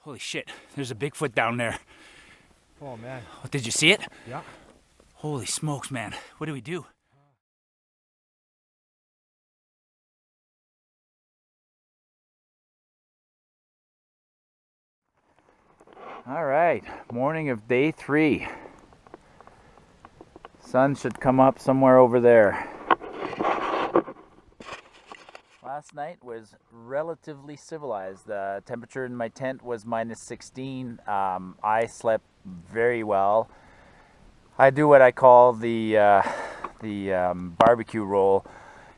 Holy shit, there's a Bigfoot down there. Oh man. Oh, did you see it? Yeah. Holy smokes, man. What do we do? All right, morning of day 3. Sun should come up somewhere over there. Last night was relatively civilized. The temperature in my tent was -16. I slept very well. I do what I call the barbecue roll.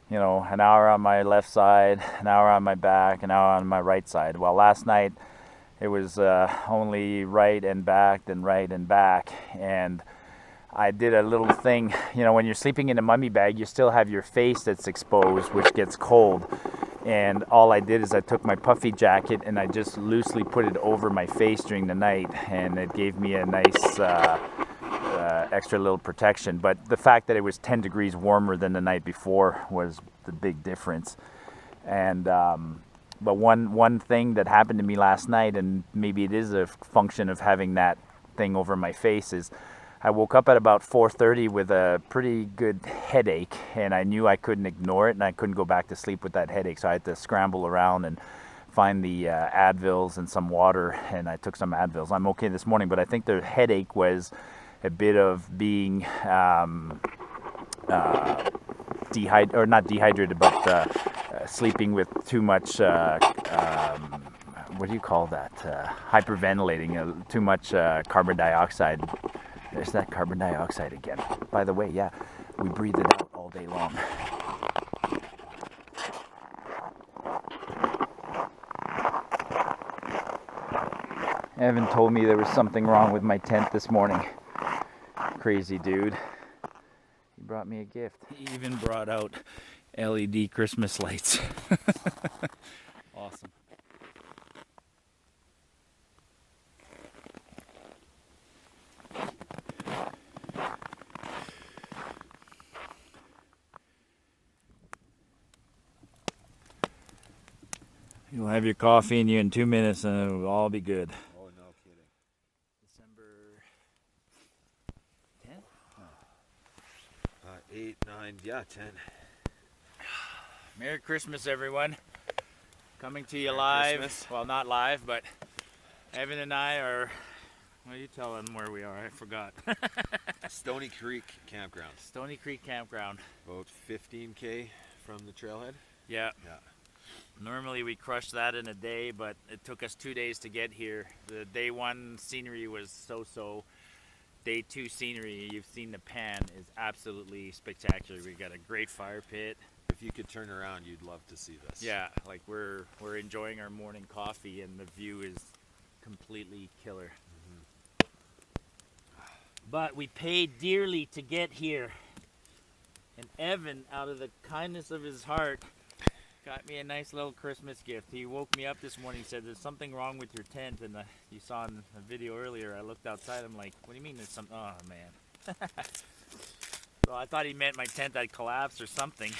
You know, an hour on my left side, an hour on my back, an hour on my right side. Well, last night it was only right and back, then right and back. And I did a little thing, you know, when you're sleeping in a mummy bag, you still have your face that's exposed, which gets cold. And all I did is I took my puffy jacket and I just loosely put it over my face during the night, and it gave me a nice extra little protection. But the fact that it was 10 degrees warmer than the night before was the big difference. And but one thing that happened to me last night, and maybe it is a function of having that thing over my face, is I woke up at about 4:30 with a pretty good headache, and I knew I couldn't ignore it, and I couldn't go back to sleep with that headache, so I had to scramble around and find the Advils and some water, and I took some Advils. I'm okay this morning, but I think the headache was a bit of being not dehydrated, but sleeping with too much, what do you call that? Hyperventilating, too much carbon dioxide. There's that carbon dioxide again. By the way, yeah, we breathe it out all day long. Evan told me there was something wrong with my tent this morning. Crazy dude. He brought me a gift. He even brought out LED Christmas lights. Awesome. You'll have your coffee in you in 2 minutes and it'll all be good. Oh, no kidding. December 10th? 8, 9, yeah, 10. Merry Christmas, everyone. Coming to you Merry live. Christmas. Well, not live, but Evan and I are... Well, you tell them where we are. I forgot. Stoney Creek Campground. Stony Creek Campground. About 15K from the trailhead. Yeah. Yeah. Normally we crush that in a day, but it took us 2 days to get here. The day 1 scenery was so-so. Day 2 scenery, you've seen the pan, is absolutely spectacular. We got a great fire pit. If you could turn around, you'd love to see this. Yeah, like we're enjoying our morning coffee, and the view is completely killer. But we paid dearly to get here. And Evan, out of the kindness of his heart, got me a nice little Christmas gift. He woke me up this morning and said, there's something wrong with your tent. And you saw in the video earlier, I looked outside, I'm like, what do you mean there's something? Oh, man. So I thought he meant my tent had collapsed or something.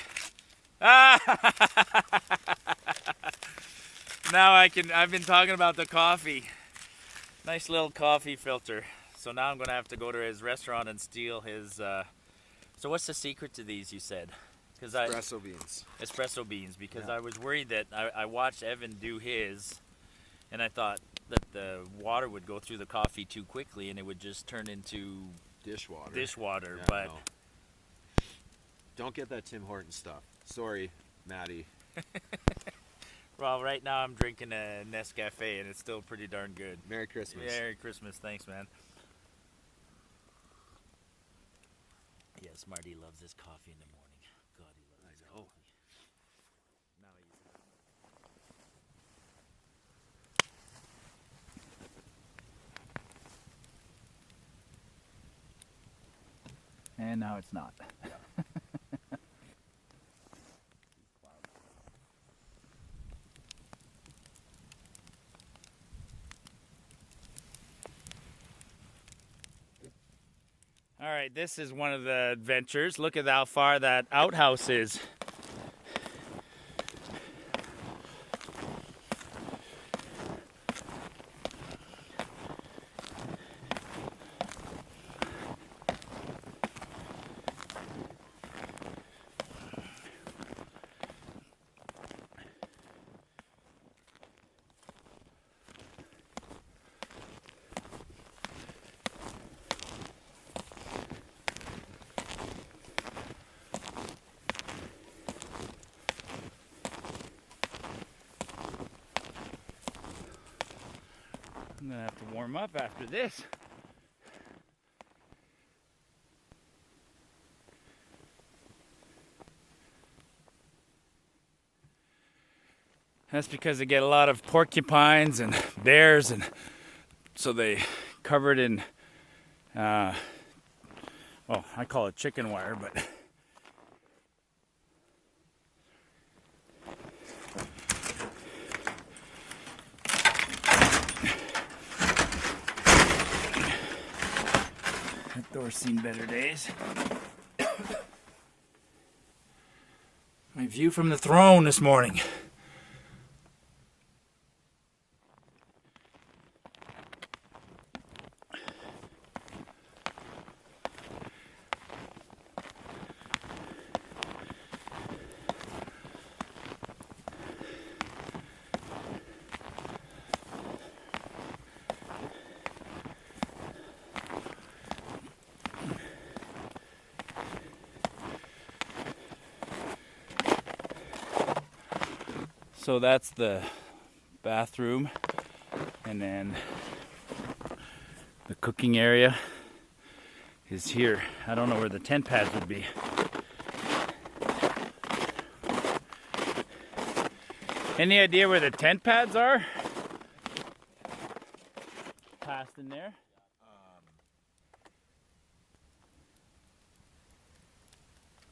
Now I've been talking about the coffee. Nice little coffee filter. So now I'm going to have to go to his restaurant and steal his... So what's the secret to these, you said? Espresso beans. Espresso beans, because Yeah. I was worried that I watched Evan do his, and I thought that the water would go through the coffee too quickly and it would just turn into Dishwater. Yeah, but no. Don't get that Tim Horton stuff. Sorry, Maddie. well, right now I'm drinking a Nescafe and it's still pretty darn good. Merry Christmas. Merry Christmas. Thanks, man. Yes, Marty loves his coffee in the morning. God, he loves his coffee. Now and now it's not. Yeah. All right, this is one of the adventures. Look at how far that outhouse is. I'm gonna have to warm up after this. That's because they get a lot of porcupines and bears, and so they cover it in, well, I call it chicken wire, but that door's seen better days. My view from the throne this morning. So that's the bathroom, and then the cooking area is here. I don't know where the tent pads would be. Any idea where the tent pads are? Past in there.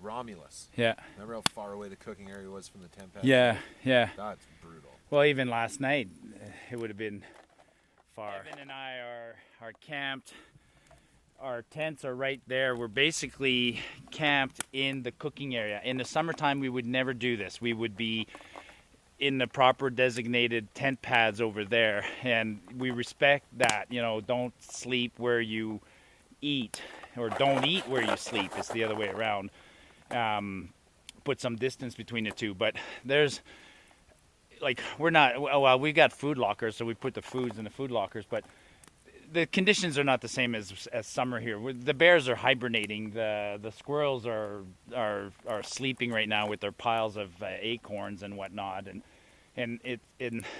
Romulus. Yeah. Remember how far away the cooking area was from the tent pad? Yeah, yeah. That's brutal. Well, even last night, it would have been far. Evan and I are camped. Our tents are right there. We're basically camped in the cooking area. In the summertime, we would never do this. We would be in the proper designated tent pads over there, and we respect that. You know, don't sleep where you eat, or don't eat where you sleep. It's the other way around. Put some distance between the two, but there's like, we're not, well, we got food lockers, so we put the foods in the food lockers, but the conditions are not the same as summer here. The bears are hibernating. The squirrels are sleeping right now with their piles of acorns and whatnot, and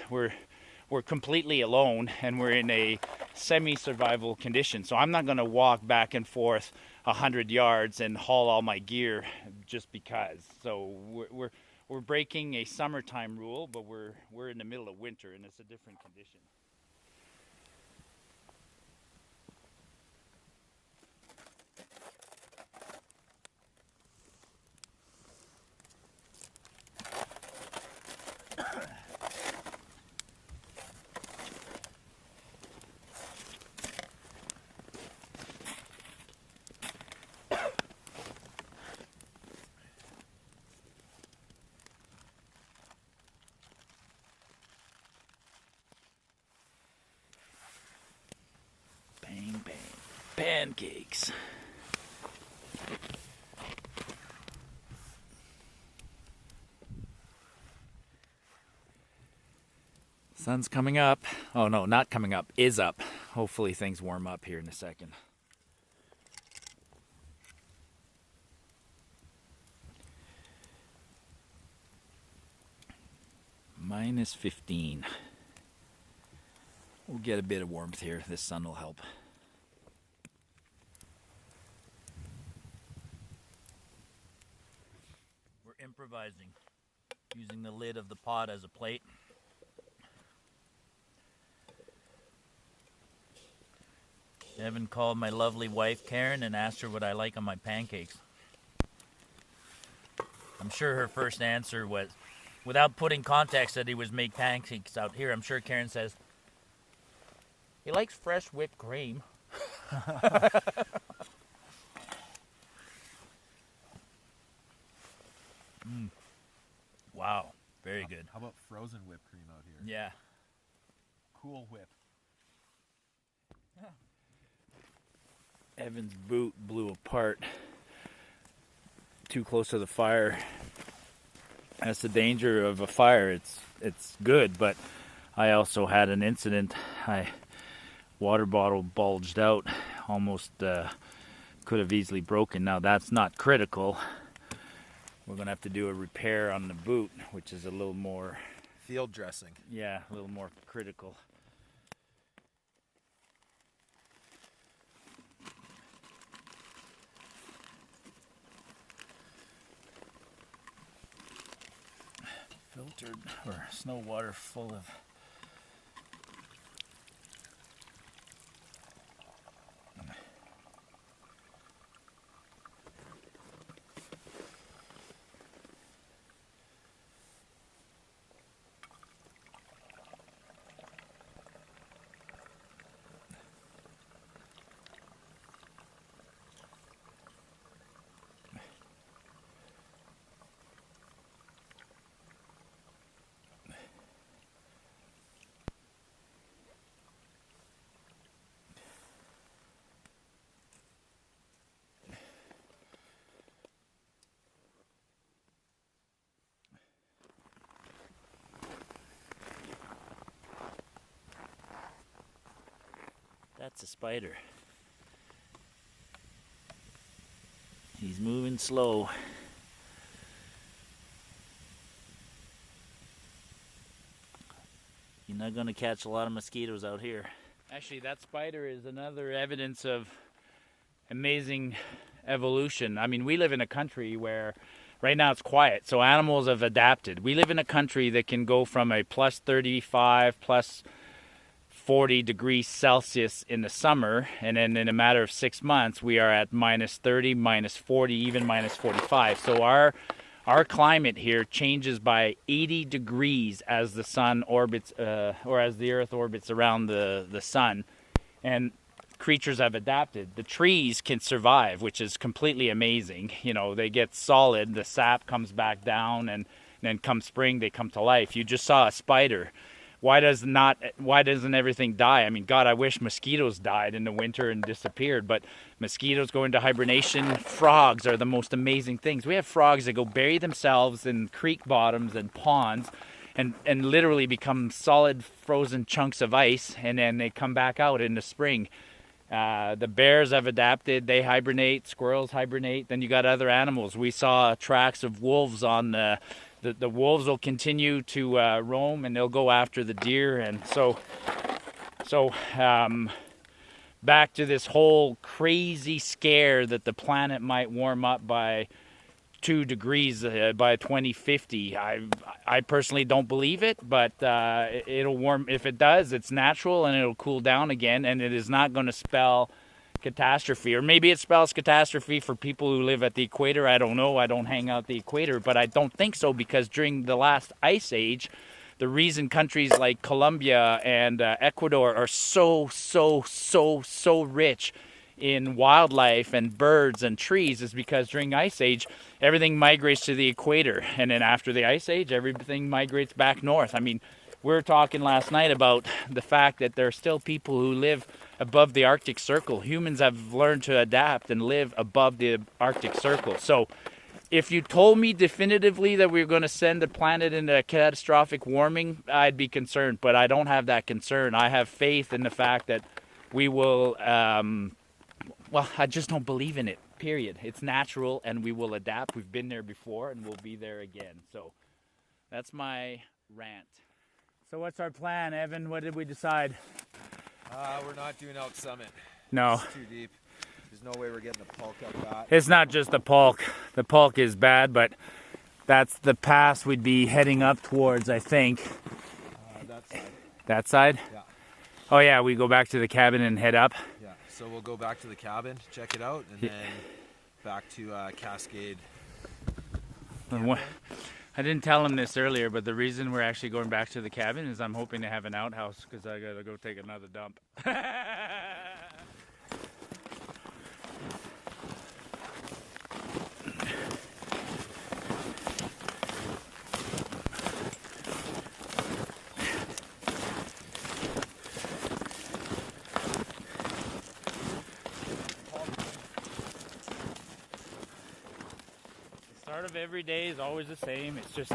we're completely alone, and we're in a semi-survival condition. So I'm not going to walk back and forth 100 yards and haul all my gear just because. So we're breaking a summertime rule, but we're in the middle of winter, and it's a different condition. Bang, bang. Pancakes. Sun's coming up. Oh no, not coming up, is up. Hopefully things warm up here in a second. Minus 15. We'll get a bit of warmth here. This sun will help. We're improvising, using the lid of the pot as a plate. Evan called my lovely wife Karen and asked her what I like on my pancakes. I'm sure her first answer was, without putting context that he was make pancakes out here, I'm sure Karen says, he likes fresh whipped cream. Wow, very good. How about frozen whipped cream out here? Yeah. Cool Whip. Evan's boot blew apart too close to the fire. That's the danger of a fire. It's good, but I also had an incident. Water bottle bulged out, almost could have easily broken. Now that's not critical. We're gonna have to do a repair on the boot, which is a little more Field dressing. Yeah, a little more critical. filtered or snow water full of That's a spider. He's moving slow. You're not going to catch a lot of mosquitoes out here. Actually, that spider is another evidence of amazing evolution. I mean, we live in a country where right now it's quiet, so animals have adapted. We live in a country that can go from a plus 35, plus 40 degrees Celsius in the summer, and then in a matter of 6 months we are at minus 30, minus 40, even minus 45. So our climate here changes by 80 degrees as the sun orbits or as the earth orbits around the sun, and creatures have adapted. The trees can survive, which is completely amazing. You know, they get solid, the sap comes back down, and then come spring they come to life. You just saw a spider. Why doesn't everything die? I mean, God, I wish mosquitoes died in the winter and disappeared, but mosquitoes go into hibernation. Frogs are the most amazing things. We have frogs that go bury themselves in creek bottoms and ponds and literally become solid frozen chunks of ice, and then they come back out in the spring. The bears have adapted. They hibernate. Squirrels hibernate. Then you got other animals. We saw tracks of wolves on the wolves will continue to roam, and they'll go after the deer. And so back to this whole crazy scare that the planet might warm up by 2 degrees by 2050. I personally don't believe it, but it'll warm. If it does, it's natural, and it'll cool down again, and it is not going to spell catastrophe. Or maybe it spells catastrophe for people who live at the equator. I don't know. I don't hang out the equator, but I don't think so, because during the last ice age, the reason countries like Colombia and Ecuador are so rich in wildlife and birds and trees is because during ice age everything migrates to the equator, and then after the ice age everything migrates back north. I mean, we were talking last night about the fact that there are still people who live above the Arctic Circle. Humans have learned to adapt and live above the Arctic Circle. So if you told me definitively that we were going to send the planet into catastrophic warming, I'd be concerned, but I don't have that concern. I have faith in the fact that we will well, I just don't believe in it, period. It's natural, and we will adapt. We've been there before, and we'll be there again. So that's my rant. So what's our plan, Evan? What did we decide? We're not doing Elk Summit. No. It's too deep. There's no way we're getting the pulk up that. It's not just the pulk. The pulk is bad, but that's the pass we'd be heading up towards, I think. That side. That side? Yeah. Oh yeah, we go back to the cabin and head up. Yeah. So we'll go back to the cabin, check it out, and then back to Cascade. I didn't tell him this earlier, but the reason we're actually going back to the cabin is I'm hoping to have an outhouse, because I gotta go take another dump. Start of every day is always the same. It's just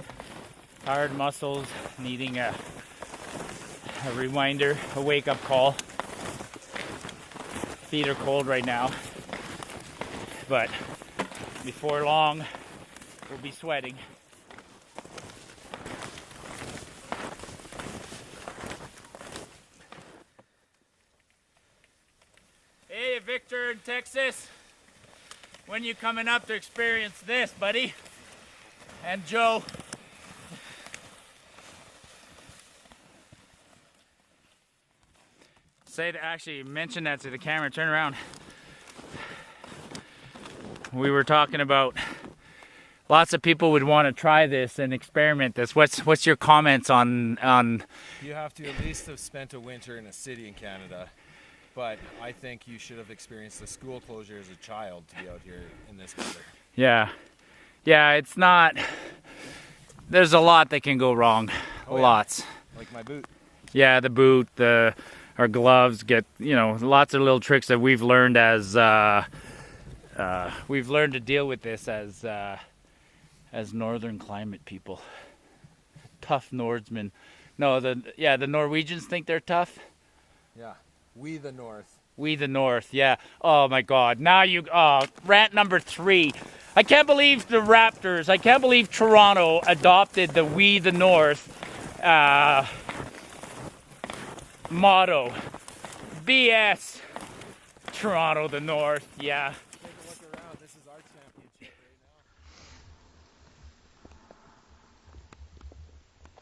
tired muscles needing a reminder, a wake-up call. Feet are cold right now, but before long we'll be sweating. Hey, Victor in Texas. When you coming up to experience this, buddy? And Joe. say to actually mention that to the camera. Turn around. We were talking about lots of people would want to try this and experiment this. What's your comments on? You have to at least have spent a winter in a city in Canada. But I think you should have experienced the school closure as a child to be out here in this weather. Yeah. Yeah, it's not... There's a lot that can go wrong. Lots. Like my boot. Yeah, the boot, our gloves get, you know, lots of little tricks that we've learned as... we've learned to deal with this as northern climate people. Tough Nordsmen. No, the Norwegians think they're tough. Yeah. We the North. We the North, yeah. Oh my God. Now rant number 3. I can't believe the Raptors, I can't believe Toronto adopted the We the North motto. BS. Toronto the North, yeah. Take a look around. This is our championship right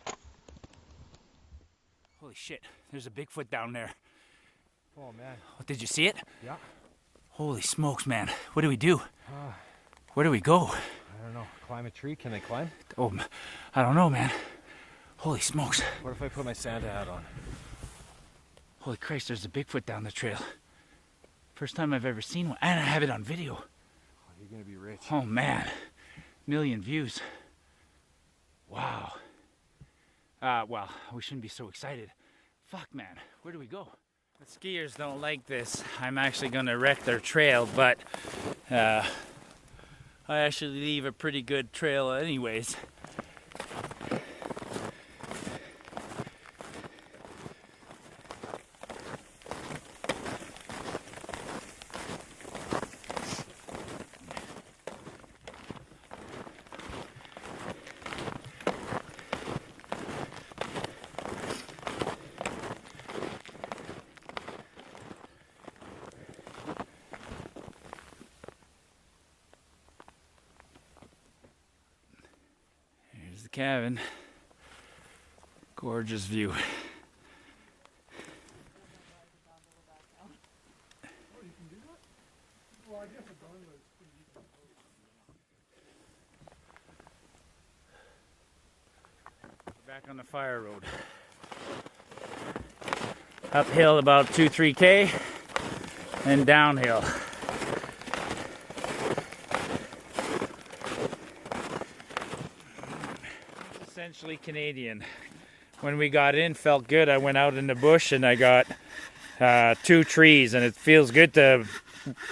now. Holy shit, there's a Bigfoot down there. Oh man. Did you see it? Yeah. Holy smokes, man. What do we do? Where do we go? I don't know. Climb a tree? Can they climb? Oh, I don't know, man. Holy smokes. What if I put my Santa hat on? Holy Christ, there's a Bigfoot down the trail. First time I've ever seen one. And I have it on video. Oh, you're going to be rich. Oh, man. 1,000,000 views. Wow. Well, we shouldn't be so excited. Fuck, man. Where do we go? The skiers don't like this. I'm actually going to wreck their trail, but I actually leave a pretty good trail anyways. Cabin. Gorgeous view. Back on the fire road. Uphill about 2-3 km and downhill. Essentially Canadian. When we got in, felt good. I went out in the bush and I got 2 trees, and it feels good to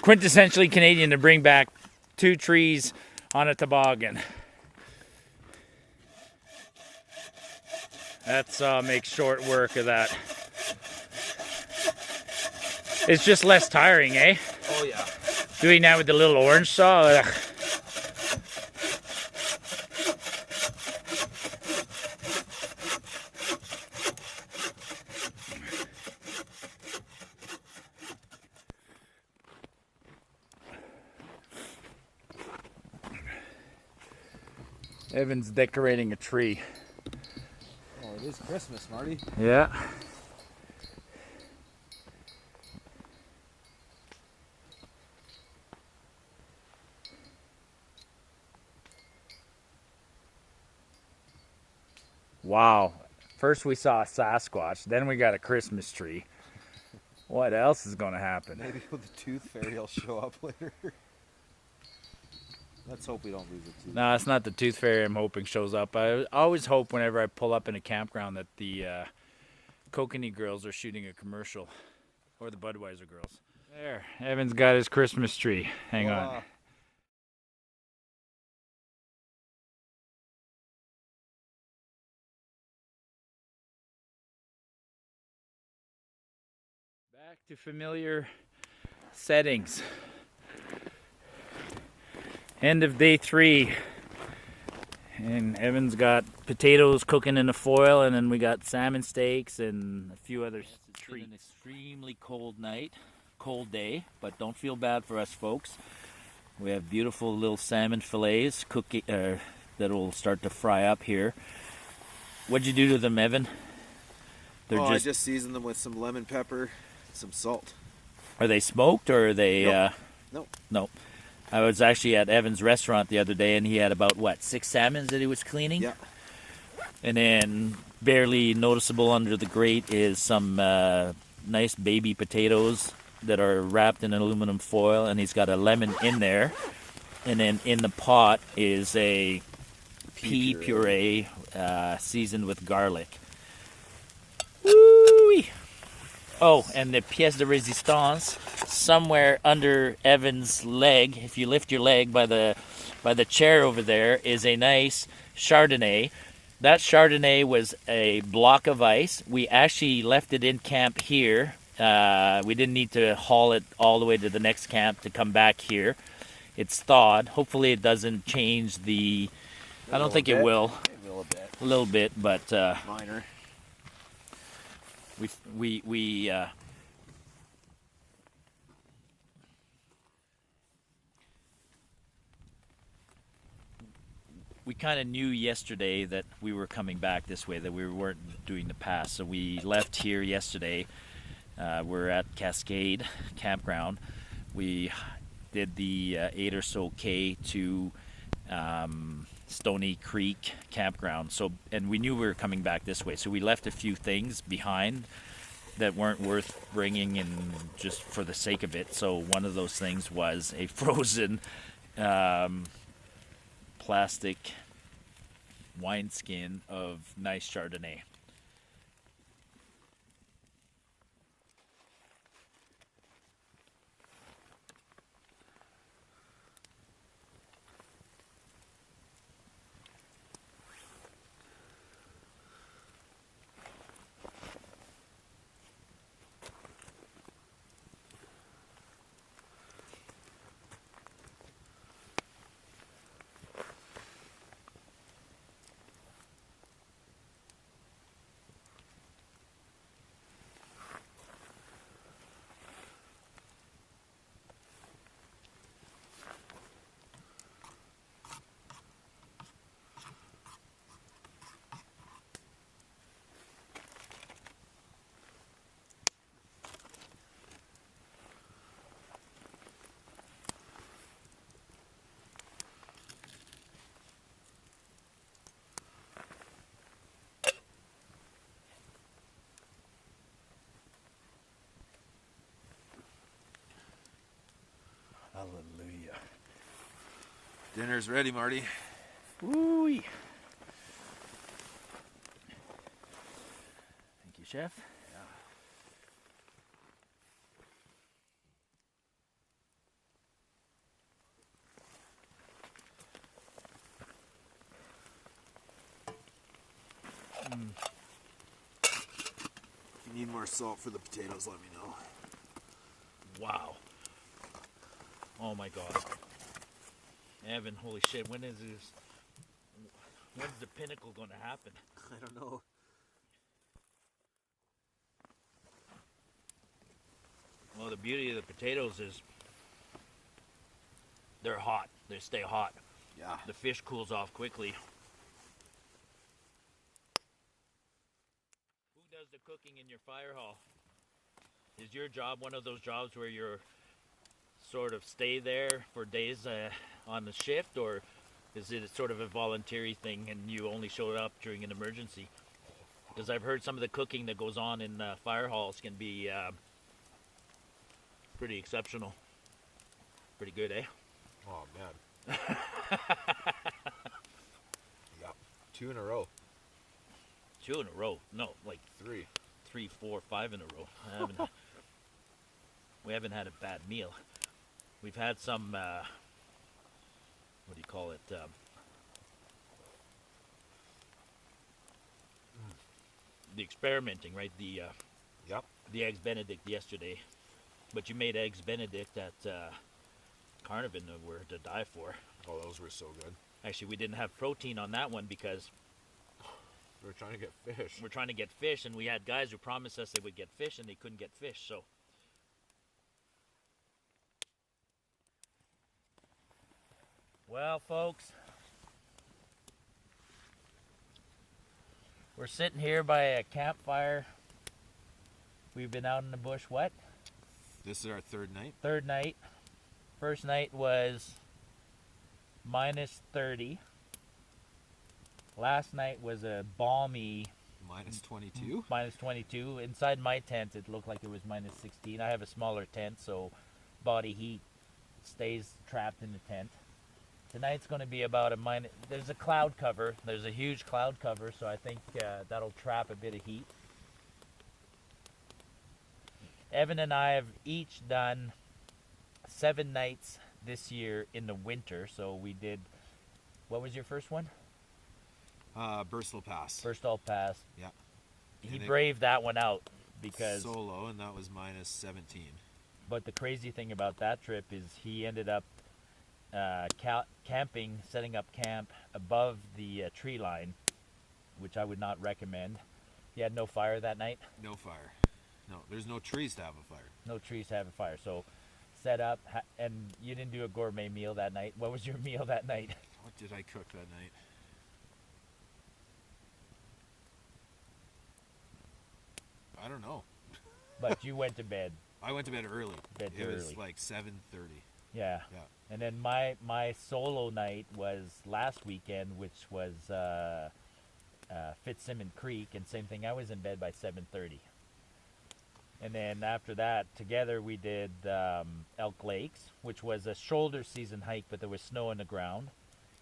quintessentially Canadian to bring back 2 trees on a toboggan. That's makes short work of that. It's just less tiring, eh? Oh yeah. Doing that with the little orange saw. Ugh. Evan's decorating a tree. Oh, it is Christmas, Marty. Yeah. Wow. First we saw a Sasquatch, then we got a Christmas tree. What else is going to happen? Maybe the tooth fairy will show up later. Let's hope we don't lose a tooth. No, it's not the tooth fairy I'm hoping shows up. I always hope whenever I pull up in a campground that the Kokanee girls are shooting a commercial. Or the Budweiser girls. There, Evan's got his Christmas tree. Hang on. Back to familiar settings. End of day 3. And Evan's got potatoes cooking in the foil, and then we got salmon steaks and a few other treats. It's been an extremely cold night, cold day, but don't feel bad for us folks. We have beautiful little salmon fillets that will start to fry up here. What'd you do to them, Evan? I just seasoned them with some lemon pepper, some salt. Are they smoked or are they? Nope. No. I was actually at Evan's restaurant the other day, and he had about, what, 6 salmons that he was cleaning? Yeah. And then barely noticeable under the grate is some nice baby potatoes that are wrapped in aluminum foil, and he's got a lemon in there. And then in the pot is a pea puree seasoned with garlic. Woo-wee! Oh, and the pièce de résistance, somewhere under Evan's leg, if you lift your leg by the chair over there, is a nice Chardonnay. That Chardonnay was a block of ice. We actually left it in camp here. We didn't need to haul it all the way to the next camp to come back here. It's thawed. Hopefully it doesn't change the... I don't think it will. Maybe a little bit. A little bit, but... Minor. We kind of knew yesterday that we were coming back this way, that we weren't doing the pass. So we left here yesterday. We're at Cascade Campground. We did the 8 or so K to Stoney Creek Campground. And we knew we were coming back this way. So we left a few things behind that weren't worth bringing in just for the sake of it. So one of those things was a frozen plastic wineskin of nice Chardonnay. Hallelujah. Dinner's ready, Marty. Woo-wee. Thank you, Chef. If you need more salt for the potatoes, let me know. Wow. Oh my God. Evan, holy shit, when's the pinnacle going to happen? I don't know. Well, the beauty of the potatoes is they're hot. They stay hot. Yeah. The fish cools off quickly. Who does the cooking in your fire hall? Is your job one of those jobs where you're sort of stay there for days on the shift, or is it sort of a voluntary thing and you only show up during an emergency? Because I've heard some of the cooking that goes on in fire halls can be pretty exceptional. Pretty good, eh? Oh, man. Yeah. 2 in a row. 2 in a row. No, like 3, 4, 5 in a row. We haven't had a bad meal. We've had some, what do you call it? The experimenting, right? The eggs Benedict yesterday. But you made eggs Benedict at Carnarvon that were to die for. Oh, those were so good. Actually, we didn't have protein on that one because we were trying to get fish. We're trying to get fish, and we had guys who promised us they would get fish, and they couldn't get fish, so. Well, folks, we're sitting here by a campfire We've been out in the bush, what? This is our third night. Third night. First night was minus 30. Last night was a balmy Minus 22. minus 22. Inside my tent, it looked like it was minus 16. I have a smaller tent, so body heat stays trapped in the tent. Tonight's going to be about a minus. There's a cloud cover. There's a huge cloud cover, so I think that'll trap a bit of heat. Evan and I have each done 7 nights this year in the winter. So we did. What was your first one? Burstall Pass. Burstall Pass. Yeah. He braved that one out because solo, and that was minus 17. But the crazy thing about that trip is he ended up camping, setting up camp above the tree line, which I would not recommend. He had no fire that night. No fire. No, there's no trees to have a fire. No trees to have a fire. So set up, and you didn't do a gourmet meal that night. What was your meal that night? What did I cook that night? I don't know. But you went to bed. I went to bed early. It was like 7:30. Yeah. Yeah. And then my solo night was last weekend, which was Fitzsimmons Creek, and same thing. I was in bed by 7:30. And then after that, together we did Elk Lakes, which was a shoulder season hike, but there was snow on the ground.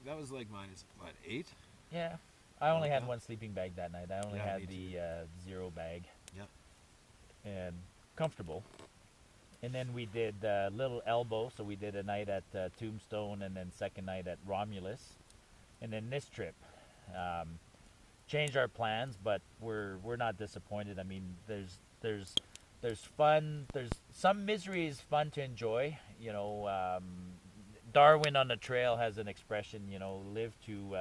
That was like minus, what, 8? Yeah. I only had one sleeping bag that night. I only had the zero bag. Yeah. And comfortable. And then we did Little Elbow, so we did a night at Tombstone, and then second night at Romulus. And then this trip, changed our plans, but we're not disappointed. I mean, there's fun. There's some misery is fun to enjoy. You know, Darwin on the trail has an expression. You know, live to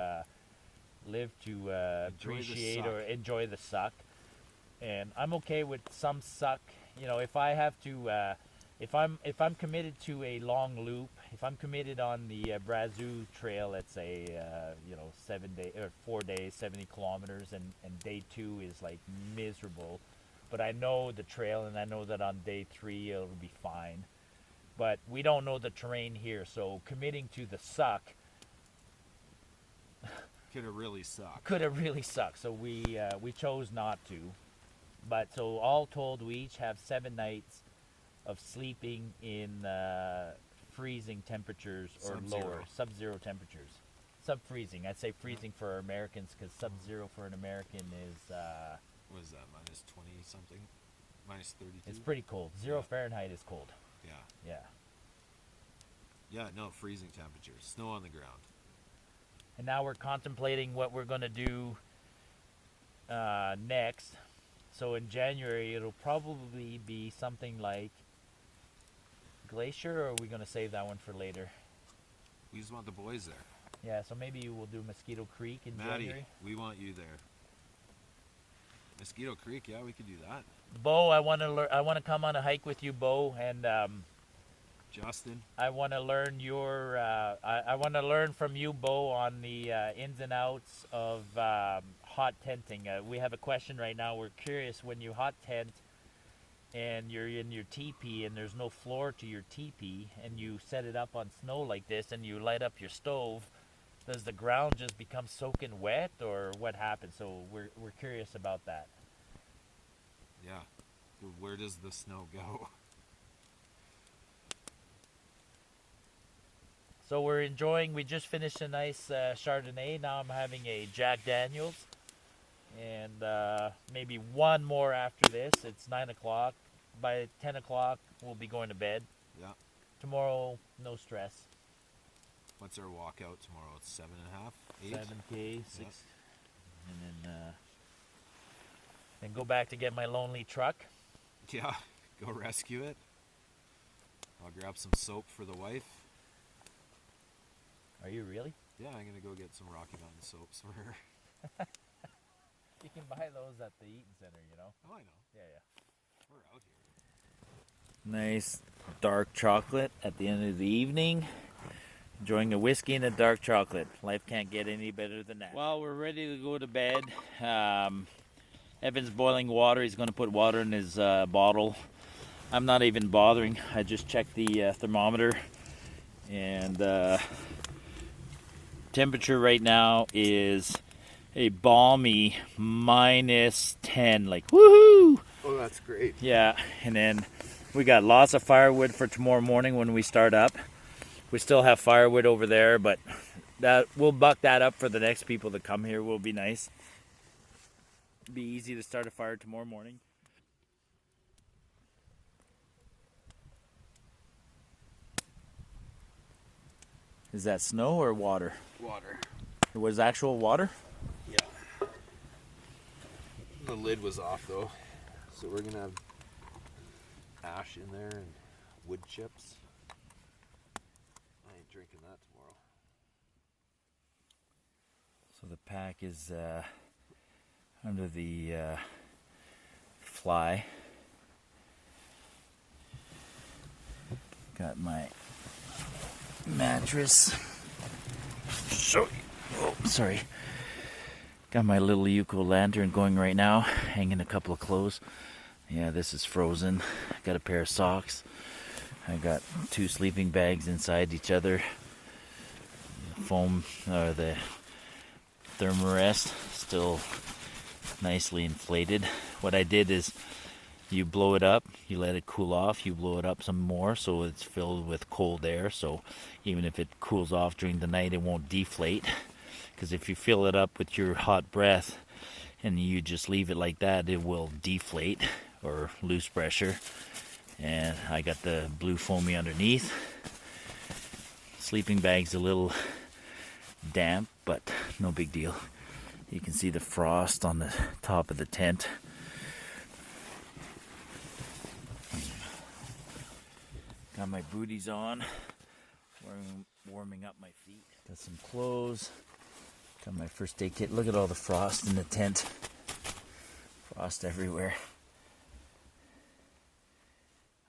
appreciate or enjoy the suck. And I'm okay with some suck. You know, if I have to, if I'm committed to a long loop, if I'm committed on the Brazos Trail, let's say, 7 day or 4 days, 70 kilometers, and day 2 is like miserable, but I know the trail and I know that on day 3 it'll be fine. But we don't know the terrain here, so committing to the suck could have really sucked. Could have really sucked. So we chose not to. But so all told, we each have 7 nights of sleeping in freezing temperatures or lower, sub-zero temperatures. Sub-freezing. I'd say freezing for Americans, because sub-zero for an American is... what is that, minus 20 something? Minus 32? It's pretty cold. 0 Fahrenheit is cold. Yeah. Yeah. Yeah, no, freezing temperatures. Snow on the ground. And now we're contemplating what we're going to do next. So in January, it'll probably be something like Glacier, or are we going to save that one for later? We just want the boys there. Yeah, so maybe we'll do Mosquito Creek in January. We want you there. Mosquito Creek, yeah, we could do that. Bo, I want to come on a hike with you, Bo, and Justin. I want to learn your. I want to learn from you, Bo, on the ins and outs of hot tenting. We have a question right now. We're curious, when you hot tent and you're in your teepee and there's no floor to your teepee, and you set it up on snow like this, and you light up your stove, does the ground just become soaking wet, or what happens? So we're curious about that. Yeah. Where does the snow go? So we're enjoying, we just finished a nice Chardonnay. Now I'm having a Jack Daniels. And maybe one more after this. It's 9 o'clock. By 10 o'clock, we'll be going to bed. Yeah. Tomorrow, no stress. What's our walkout tomorrow? It's 7.5, 8? 7K, 6. Yep. And then go back to get my lonely truck. Yeah, go rescue it. I'll grab some soap for the wife. Are you really? Yeah, I'm going to go get some Rocky Mountain soaps for her. You can buy those at the Eaton Center, you know? Oh, I know. Yeah. We're out here. Nice dark chocolate at the end of the evening. Enjoying a whiskey and a dark chocolate. Life can't get any better than that. Well, we're ready to go to bed. Evan's boiling water. He's going to put water in his bottle. I'm not even bothering. I just checked the thermometer, and temperature right now is a balmy -10. Like, woohoo! Oh, that's great. Yeah, and then we got lots of firewood for tomorrow morning when we start up. We still have firewood over there, but that we'll buck that up for the next people that come here. Will be nice. Be easy to start a fire tomorrow morning. Is that snow or water? Water. It was actual water? Yeah. The lid was off though, so we're gonna have ash in there and wood chips. I ain't drinking that tomorrow. So the pack is under the fly. Got my mattress. Oh, sorry. Got my little Yuko lantern going right now, hanging a couple of clothes. Yeah, this is frozen. Got a pair of socks. I got 2 sleeping bags inside each other. The foam or the thermarest still nicely inflated. What I did is you blow it up, you let it cool off, you blow it up some more so it's filled with cold air, so even if it cools off during the night it won't deflate, because if you fill it up with your hot breath and you just leave it like that, it will deflate or lose pressure. And I got the blue foamy underneath. Sleeping bag's a little damp, but no big deal. You can see the frost on the top of the tent. Got my booties on, warming up my feet. Got some clothes. Got my first aid kit. Look at all the frost in the tent. Frost everywhere.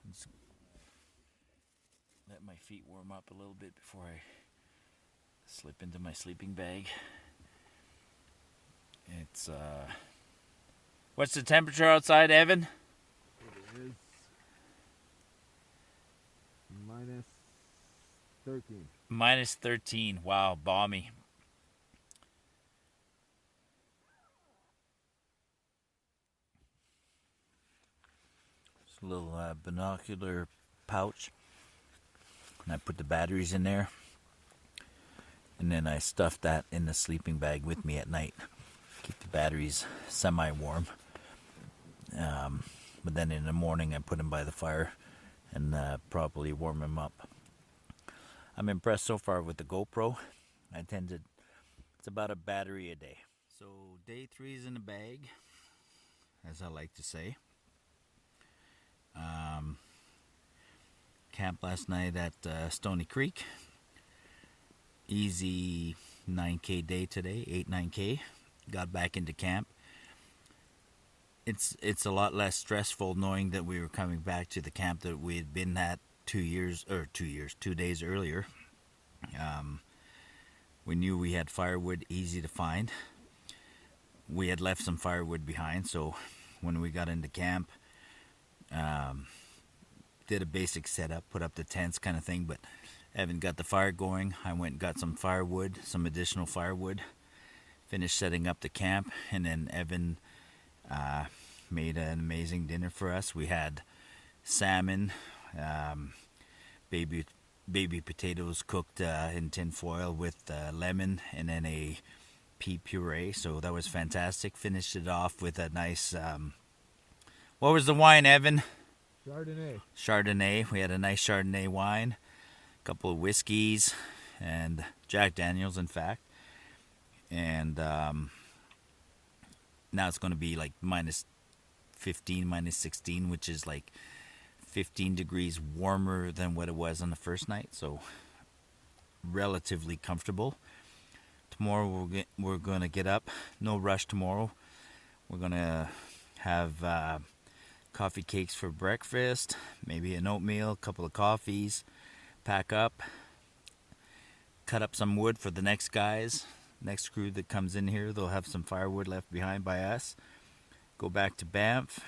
Just let my feet warm up a little bit before I slip into my sleeping bag. It's what's the temperature outside, Evan? It is -13. -13. Wow, balmy. Just a little binocular pouch. And I put the batteries in there. And then I stuffed that in the sleeping bag with me at night. Keep the batteries semi-warm. But then in the morning I put them by the fire and properly warm them up. I'm impressed so far with the GoPro. It's about a battery a day. So day 3 is in the bag, as I like to say. Camped last night at Stoney Creek. Easy 9K day today, 8-9K. Got back into camp. It's a lot less stressful knowing that we were coming back to the camp that we had been at 2 days earlier. We knew we had firewood easy to find. We had left some firewood behind, so when we got into camp, did a basic setup, put up the tents kind of thing, but Evan got the fire going. I went and got some firewood, some additional firewood, finished setting up the camp, and then Evan made an amazing dinner for us. We had salmon, baby potatoes cooked in tin foil with lemon, and then a pea puree, so that was fantastic. Finished it off with a nice what was the wine, Evan? Chardonnay. We had a nice Chardonnay wine, a couple of whiskeys, and Jack Daniels, in fact. And now it's going to be like -15, -16, which is like 15 degrees warmer than what it was on the first night, so relatively comfortable. Tomorrow we're going to get up. No rush tomorrow. We're going to have coffee cakes for breakfast, maybe an oatmeal, a couple of coffees, pack up, cut up some wood for the next crew that comes in here. They'll have some firewood left behind by us. go back to Banff,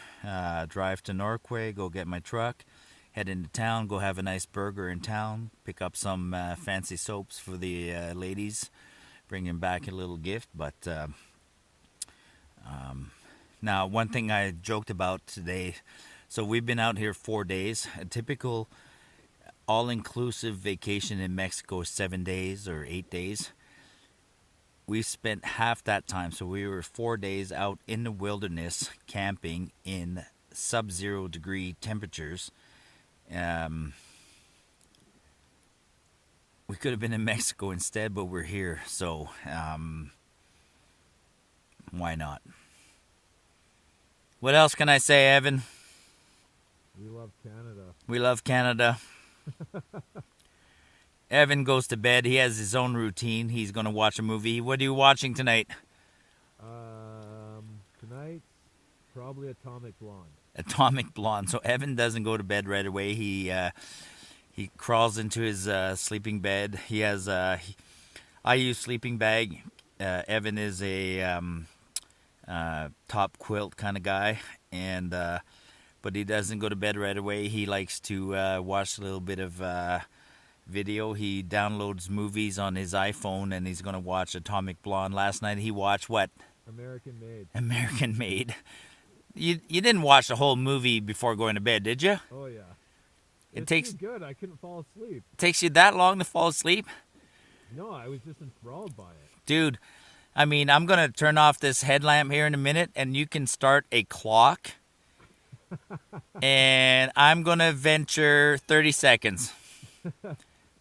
drive to Norquay, go get my truck, head into town, go have a nice burger in town, pick up some fancy soaps for the ladies, bring them back a little gift. But now, one thing I joked about today, so we've been out here 4 days. A typical all-inclusive vacation in Mexico is 7 days or 8 days. We spent half that time, so we were 4 days out in the wilderness camping in sub-zero degree temperatures. We could have been in Mexico instead, but we're here, so why not? What else can I say, Evan? We love Canada. We love Canada. Evan goes to bed. He has his own routine. He's going to watch a movie. What are you watching tonight? Tonight, probably Atomic Blonde. Atomic Blonde. So Evan doesn't go to bed right away. He crawls into his sleeping bed. He has I use sleeping bag. Evan is a top quilt kind of guy, and but he doesn't go to bed right away. He likes to watch a little bit of video. He downloads movies on his iPhone, and he's going to watch Atomic Blonde. Last night he watched what? American Made. American Made. You didn't watch the whole movie before going to bed, did you? Oh yeah. It takes too good. I couldn't fall asleep. Takes you that long to fall asleep? No, I was just enthralled by it. Dude, I mean, I'm going to turn off this headlamp here in a minute, and you can start a clock. And I'm going to venture 30 seconds.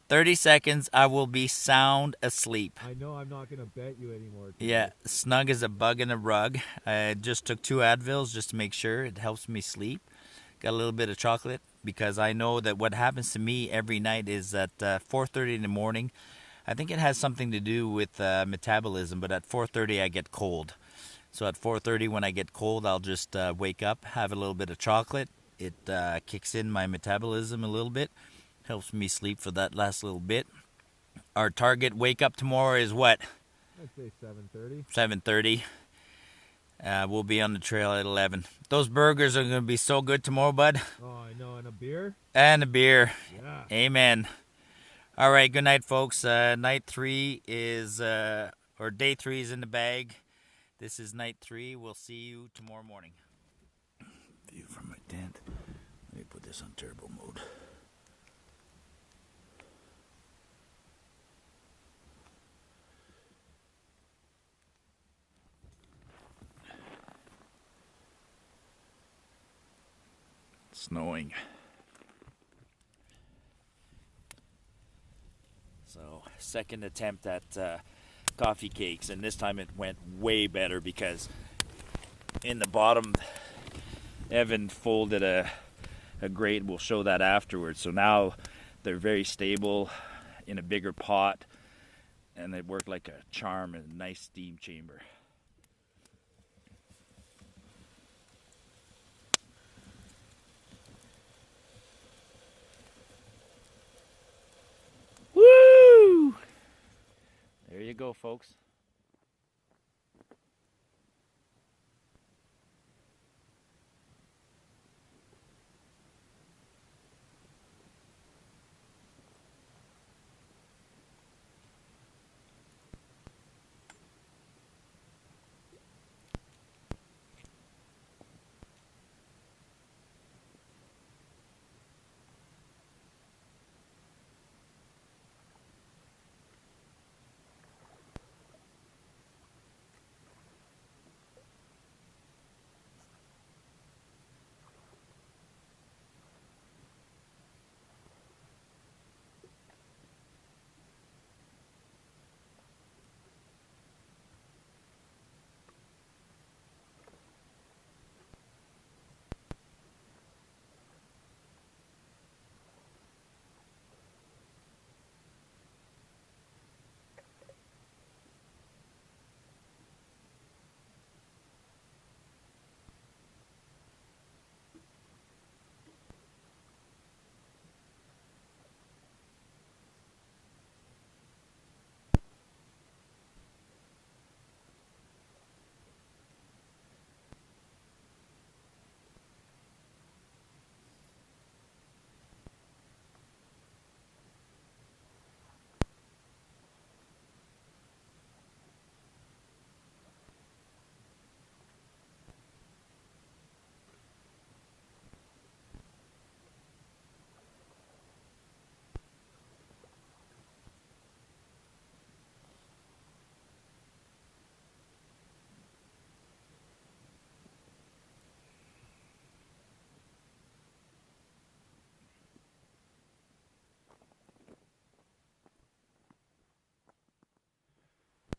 30 seconds, I will be sound asleep. I know I'm not going to bet you anymore. Yeah, snug as a bug in a rug. I just took 2 Advils just to make sure it helps me sleep. Got a little bit of chocolate because I know that what happens to me every night is at 4:30 in the morning. I think it has something to do with metabolism, but at 4:30 I get cold. So at 4:30 when I get cold, I'll just wake up, have a little bit of chocolate. It kicks in my metabolism a little bit. Helps me sleep for that last little bit. Our target wake up tomorrow is what? I'd say 7:30. 7:30. We'll be on the trail at 11. Those burgers are going to be so good tomorrow, bud. Oh, I know. And a beer? And a beer. Yeah. Amen. All right, good night, folks. Night 3 is, or day 3 is in the bag. This is night 3. We'll see you tomorrow morning. View from my tent. Let me put this on turbo mode. Snowing. So, second attempt at coffee cakes, and this time it went way better because in the bottom, Evan folded a grate. We'll show that afterwards. So now they're very stable in a bigger pot, and they work like a charm in a nice steam chamber. Woo! There you go, folks.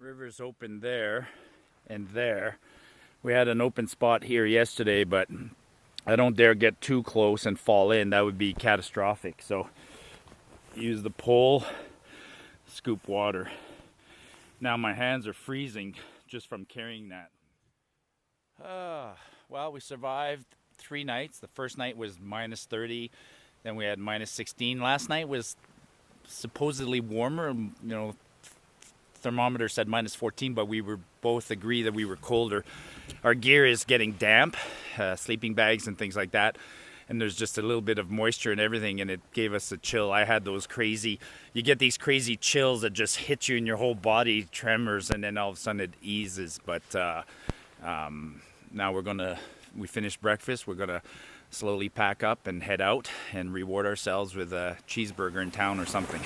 River's open there and there. We had an open spot here yesterday, but I don't dare get too close and fall in. That would be catastrophic. So use the pole, scoop water. Now my hands are freezing just from carrying that. Well, we survived 3 nights. The first night was minus 30. Then we had minus 16. Last night was supposedly warmer. You know, thermometer said minus 14, but we were both agree that we were colder. Our gear is getting damp, sleeping bags and things like that. And there's just a little bit of moisture and everything, and it gave us a chill. I had those crazy, you get these crazy chills that just hit you in your whole body, tremors, and then all of a sudden it eases. But now we finished breakfast. We're gonna slowly pack up and head out and reward ourselves with a cheeseburger in town or something.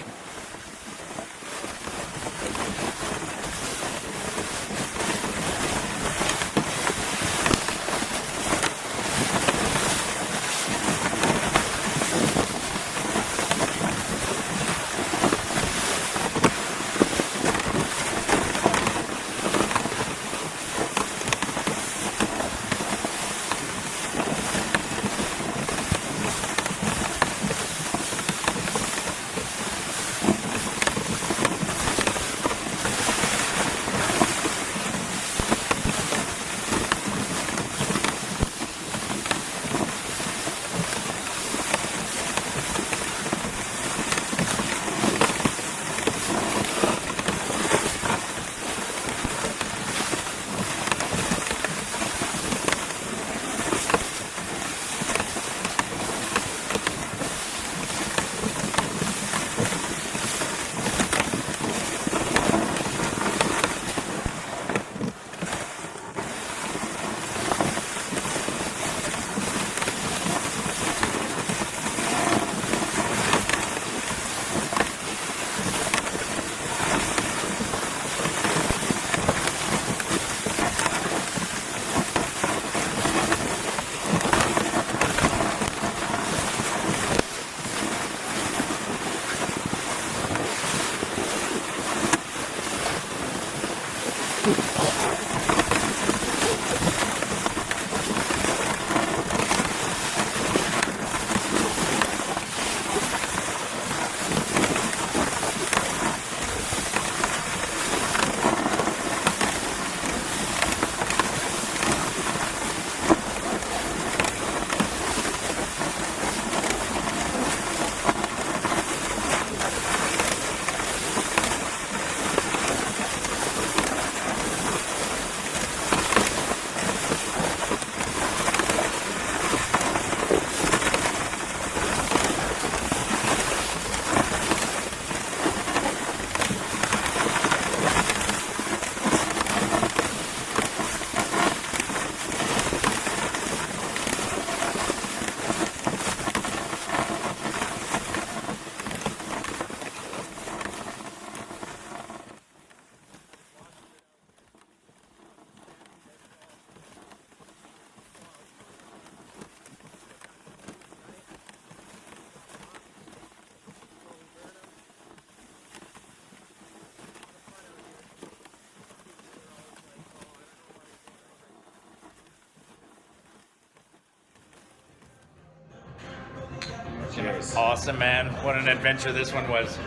Awesome, man. What an adventure this one was.